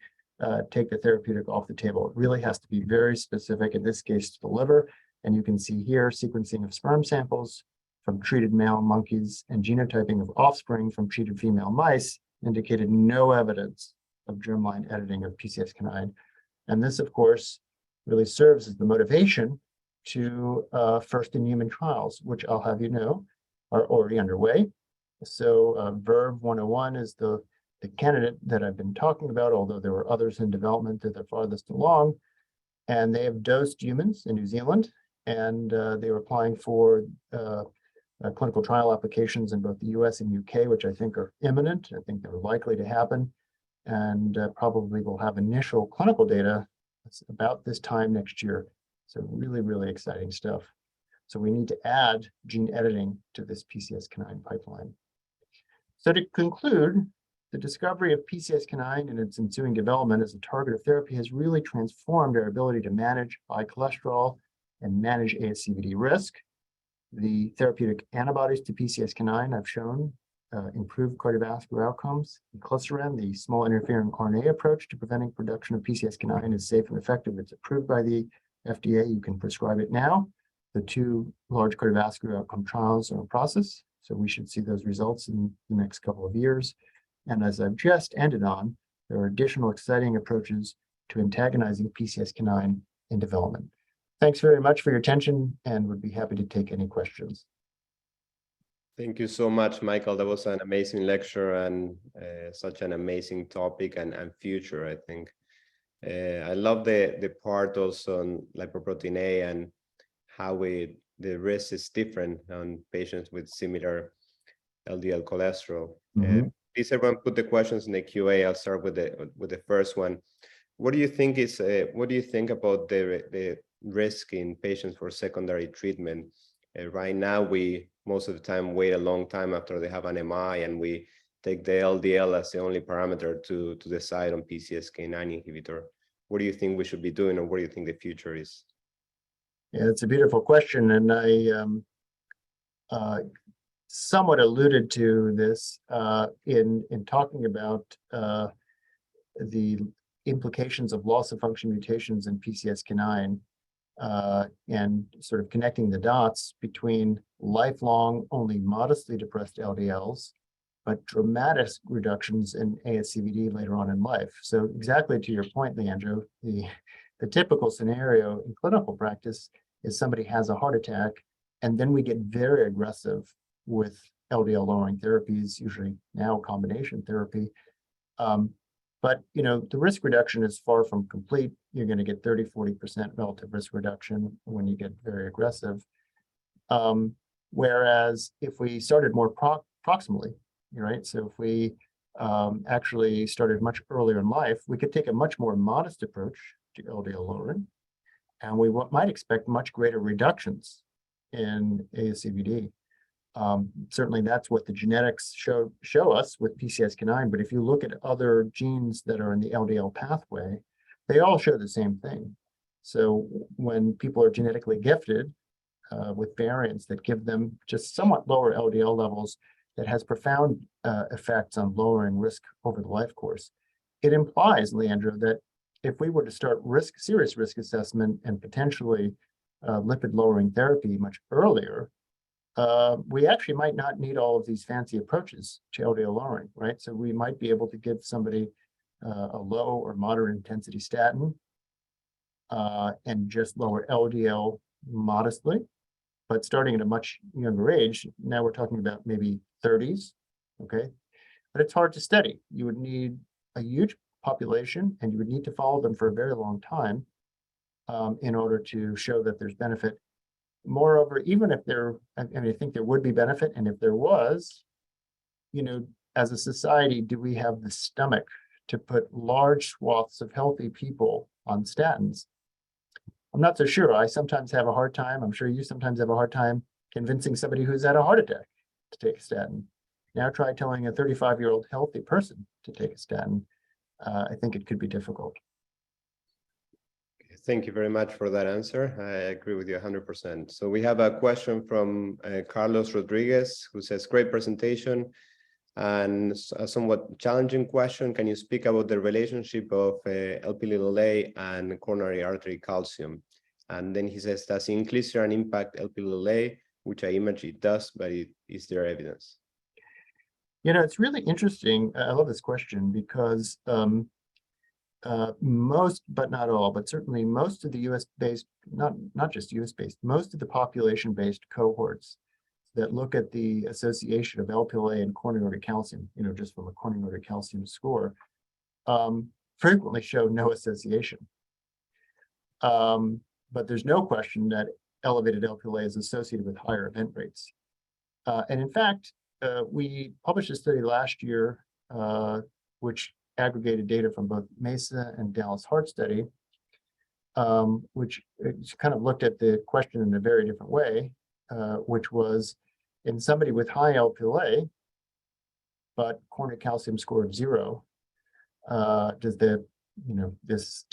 take the therapeutic off the table. It really has to be very specific, in this case, to the liver. And you can see here sequencing of sperm samples from treated male monkeys and genotyping of offspring from treated female mice indicated no evidence of germline editing of PCSK9. And this, of course, really serves as the motivation to first-in-human trials, which I'll have you know are already underway. So Verve 101 is the candidate that I've been talking about, although there were others in development that are farthest along. And they have dosed humans in New Zealand, and they were applying for clinical trial applications in both the US and UK, which I think are imminent. I think they're likely to happen, and probably will have initial clinical data about this time next year. So really, really exciting stuff. So we need to add gene editing to this PCSK9 pipeline. So to conclude, the discovery of PCSK9 and its ensuing development as a target of therapy has really transformed our ability to manage high cholesterol and manage ASCVD risk. The therapeutic antibodies to PCSK9 have shown improved cardiovascular outcomes. Inclisiran, the small interfering RNA approach to preventing production of PCSK9, is safe and effective. It's approved by the FDA. You can prescribe it now. The 2 large cardiovascular outcome trials are in process, so we should see those results in the next couple of years. And as I've just ended on, there are additional exciting approaches to antagonizing PCSK9 in development. Thanks very much for your attention, and would be happy to take any questions. Thank you so much, Michael. That was an amazing lecture and such an amazing topic and future, I think. I love the part also on lipoprotein A and how the risk is different on patients with similar LDL cholesterol. Please, everyone, put the questions in the QA. I'll start with the first one. What do you think about the risk in patients for secondary treatment? Right now, we most of the time wait a long time after they have an MI, and we take the LDL as the only parameter to decide on PCSK9 inhibitor. What do you think we should be doing, or what do you think the future is? Yeah, it's a beautiful question, and I somewhat alluded to this in talking about the implications of loss of function mutations in PCSK9 and sort of connecting the dots between lifelong, only modestly depressed LDLs, but dramatic reductions in ASCVD later on in life. So exactly to your point, Leandro, the typical scenario in clinical practice is somebody has a heart attack, and then we get very aggressive with LDL lowering therapies, usually now combination therapy. But the risk reduction is far from complete. You're going to get 30-40% relative risk reduction when you get very aggressive. Whereas if we started more proximally, right? So if we actually started much earlier in life, we could take a much more modest approach to LDL lowering, and we might expect much greater reductions in ASCVD. Certainly that's what the genetics show us with PCSK9, but if you look at other genes that are in the LDL pathway, they all show the same thing. So when people are genetically gifted with variants that give them just somewhat lower LDL levels, that has profound effects on lowering risk over the life course, it implies, Leandro, that if we were to start serious risk assessment and potentially lipid lowering therapy much earlier, we actually might not need all of these fancy approaches to LDL lowering, right? So we might be able to give somebody a low or moderate intensity statin and just lower LDL modestly, but starting at a much younger age. Now we're talking about maybe 30s, okay? But it's hard to study. You would need a huge population, and you would need to follow them for a very long time in order to show that there's benefit. Moreover, even if I think there would be benefit, and if there was, as a society, do we have the stomach to put large swaths of healthy people on statins? I'm not so sure. I sometimes have a hard time, I'm sure you sometimes have a hard time convincing somebody who's had a heart attack to take a statin. Now try telling a 35-year-old healthy person to take a statin. I think it could be difficult. Thank you very much for that answer. I agree with you 100%. So we have a question from Carlos Rodriguez, who says, great presentation. And a somewhat challenging question, can you speak about the relationship of Lp(a) and coronary artery calcium? And then he says, does Inclisiran impact Lp(a), which I imagine it does, but is there evidence? You know, it's really interesting. I love this question because most, but not all, but certainly most of the US-based, not just US-based, most of the population-based cohorts that look at the association of Lp(a) and coronary artery calcium, you know, just from a coronary artery calcium score, frequently show no association. But there's no question that elevated Lp(a) is associated with higher event rates. And in fact, we published a study last year, which aggregated data from both MESA and Dallas Heart Study, which kind of looked at the question in a very different way, which was in somebody with high Lp(a), but coronary calcium score of 0, does the, you know, this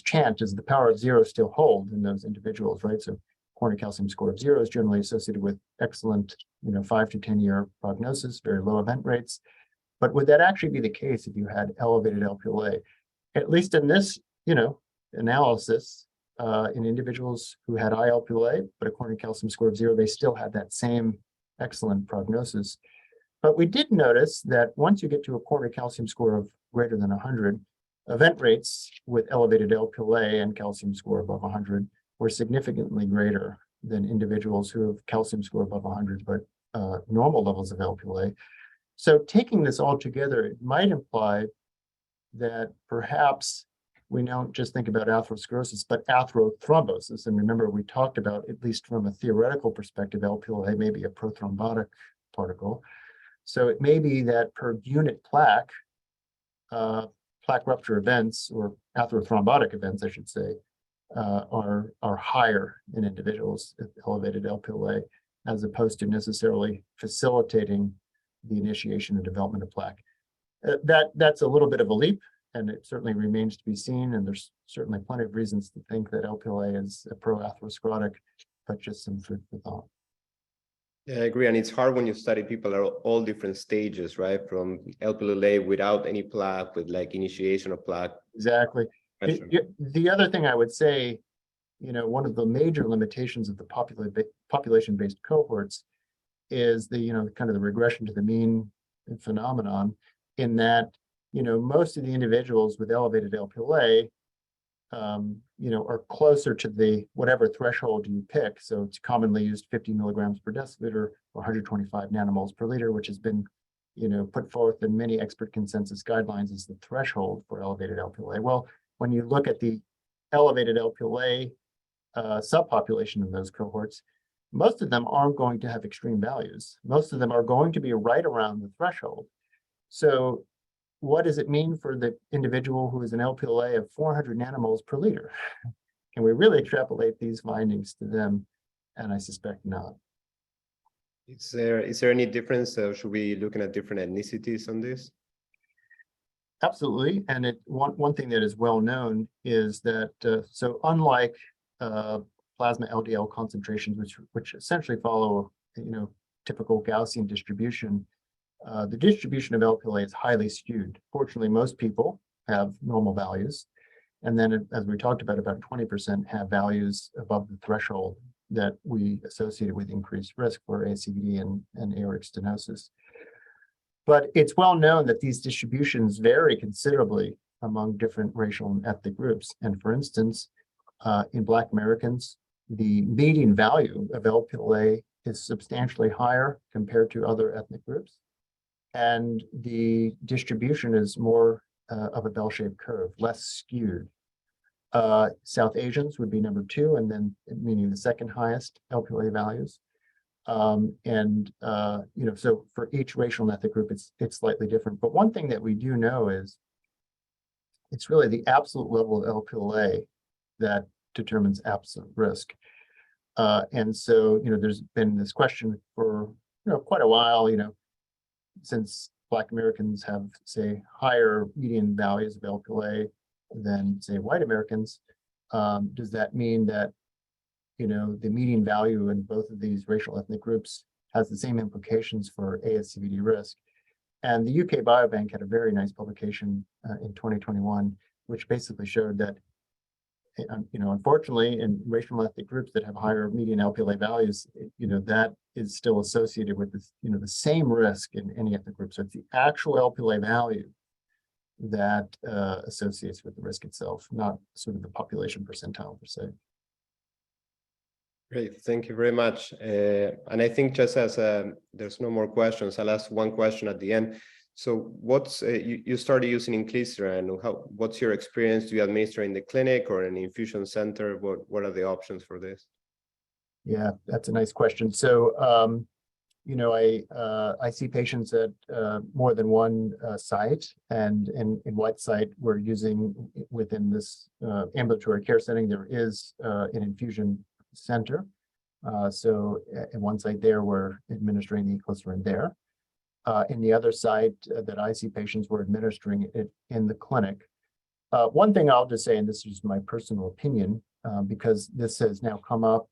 chant, does the power of 0 still hold in those individuals, right? So coronary calcium score of 0 is generally associated with excellent, you know, 5 to 10 year prognosis, very low event rates. But would that actually be the case if you had elevated Lp(a)? At least in this, you know, analysis, in individuals who had high Lp(a), but a coronary calcium score of 0, they still had that same excellent prognosis. But we did notice that once you get to a coronary calcium score of greater than 100, event rates with elevated Lp(a) and calcium score above 100 were significantly greater than individuals who have calcium score above 100, but normal levels of Lp(a). So taking this all together, it might imply that perhaps we don't just think about atherosclerosis, but atherothrombosis. And remember, we talked about, at least from a theoretical perspective, Lp(a) may be a prothrombotic particle. So it may be that per unit plaque, plaque rupture events, or atherothrombotic events, I should say, are higher in individuals with elevated Lp(a), as opposed to necessarily facilitating the initiation and development of plaque. That's a little bit of a leap, and it certainly remains to be seen. And there's certainly plenty of reasons to think that Lp(a) is a pro-atherosclerotic, but just some food for thought. Yeah, I agree. And it's hard when you study people at all different stages, right? From Lp(a) without any plaque, with like initiation of plaque. Exactly. The other thing I would say, you know, one of the major limitations of the population-based cohorts is the, you know, kind of the regression to the mean phenomenon, in that, you know, most of the individuals with elevated Lp(a), you know, are closer to the whatever threshold you pick. So it's commonly used 50 milligrams per deciliter or 125 nanomoles per liter, which has been, you know, put forth in many expert consensus guidelines as the threshold for elevated Lp(a). Well, when you look at the elevated Lp(a) subpopulation in those cohorts, most of them aren't going to have extreme values. Most of them are going to be right around the threshold. So what does it mean for the individual who is an Lp(a) of 400 nanomoles per liter? Can we really extrapolate these findings to them? And I suspect not. Is there any difference? Should we be looking at different ethnicities on this? Absolutely. And one thing that is well known is that, so unlike plasma LDL concentrations, which essentially follow, you know, typical Gaussian distribution, the distribution of Lp(a) is highly skewed. Fortunately, most people have normal values. And then, as we talked about 20% have values above the threshold that we associated with increased risk for ASCVD and aortic stenosis. But it's well known that these distributions vary considerably among different racial and ethnic groups. And for instance, in Black Americans, the median value of Lp(a) is substantially higher compared to other ethnic groups. And the distribution is more of a bell-shaped curve, less skewed. South Asians would be number 2, and then meaning the second highest Lp(a) values. You know, so for each racial and ethnic group, it's slightly different. But one thing that we do know is it's really the absolute level of Lp(a) that determines absolute risk. And so, you know, there's been this question for, you know, quite a while, you know, since Black Americans have, say, higher median values of Lp(a) than, say, white Americans, does that mean that, you know, the median value in both of these racial ethnic groups has the same implications for ASCVD risk? And the UK Biobank had a very nice publication in 2021, which basically showed that, unfortunately, in racial ethnic groups that have higher median LPLA values, that is still associated with this, the same risk in any ethnic group. So it's the actual LPLA value that associates with the risk itself, not sort of the population percentile per se. Great, thank you very much. And I think just as there's no more questions, I'll ask one question at the end. So what's, you started using Inclisiran, what's your experience? Do you administer in the clinic or an infusion center? What are the options for this? Yeah, that's a nice question. So, I see patients at more than one site, and in what site we're using within this ambulatory care setting, there is an infusion center. So at one site there, we're administering the Inclisiran there. In the other site that I see patients, we're administering it in the clinic. One thing I'll just say, and this is my personal opinion, because this has now come up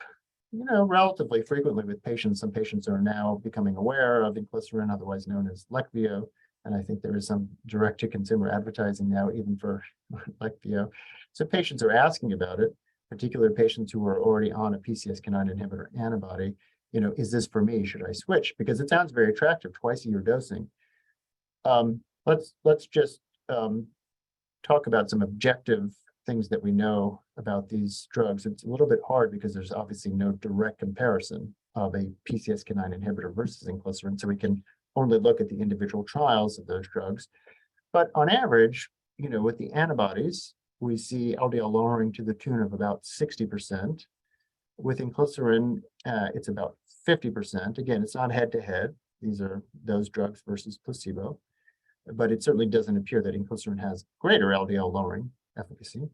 relatively frequently with patients. Some patients are now becoming aware of Inclisiran, otherwise known as Leqvio, and I think there is some direct-to-consumer advertising now even for Leqvio. So patients are asking about it, particularly patients who are already on a PCSK9 inhibitor antibody. Is this for me? Should I switch? Because it sounds very attractive, twice-a-year dosing. Let's just talk about some objective things that we know about these drugs. It's a little bit hard because there's obviously no direct comparison of a PCSK9 inhibitor versus Inclisiran, so we can only look at the individual trials of those drugs. But on average, with the antibodies, we see LDL lowering to the tune of about 60%. With Inclisiran, it's about 50%. Again, it's not head-to-head. These are those drugs versus placebo. But it certainly doesn't appear that Inclisiran has greater LDL lowering efficacy.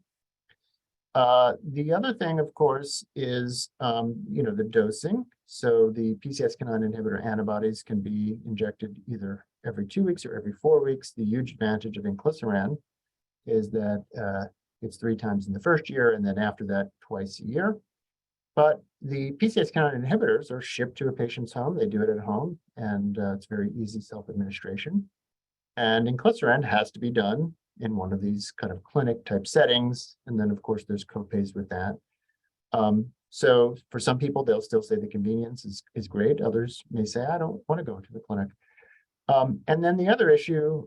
The other thing, of course, is the dosing. So the PCSK9 inhibitor antibodies can be injected either every 2 weeks or every 4 weeks. The huge advantage of Inclisiran is that it's 3 times in the first year, and then after that, twice a year. But the PCSK9 inhibitors are shipped to a patient's home. They do it at home, and it's very easy self-administration. And Inclisiran has to be done in one of these kind of clinic type settings. And then of course there's co-pays with that. So for some people, they'll still say the convenience is great. Others may say, I don't want to go to the clinic. And then the other issue,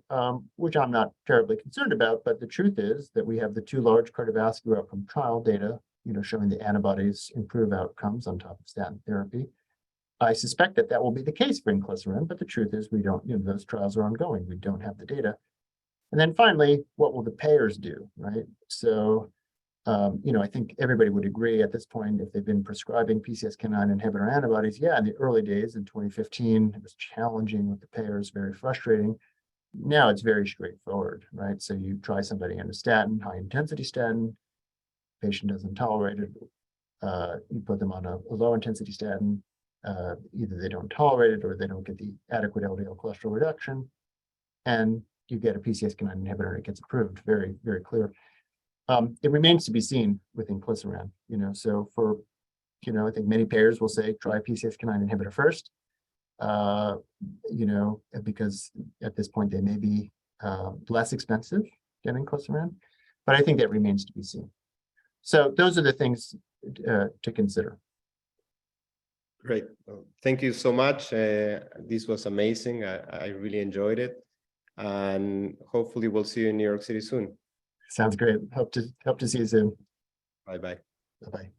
which I'm not terribly concerned about, but the truth is that we have the 2 large cardiovascular outcome trial data, showing the antibodies improve outcomes on top of statin therapy. I suspect that that will be the case for Inclisiran, but the truth is we don't, those trials are ongoing. We don't have the data. And then finally, what will the payers do, right? So, I think everybody would agree at this point, if they've been prescribing PCSK9 inhibitor antibodies, yeah, in the early days in 2015, it was challenging with the payers, very frustrating. Now it's very straightforward, right? So you try somebody on a statin, high intensity statin, patient doesn't tolerate it. You put them on a low intensity statin, either they don't tolerate it or they don't get the adequate LDL cholesterol reduction, and you get a PCSK9 inhibitor and it gets approved. Very, very clear. It remains to be seen with Inclisiran, so for, I think many payers will say, try PCSK9 inhibitor first, because at this point they may be less expensive than Inclisiran, but I think that remains to be seen. So those are the things to consider. Great. Well, thank you so much. This was amazing. I really enjoyed it. And hopefully we'll see you in New York City soon. Sounds great. Hope to see you soon. Bye-bye. Bye-bye.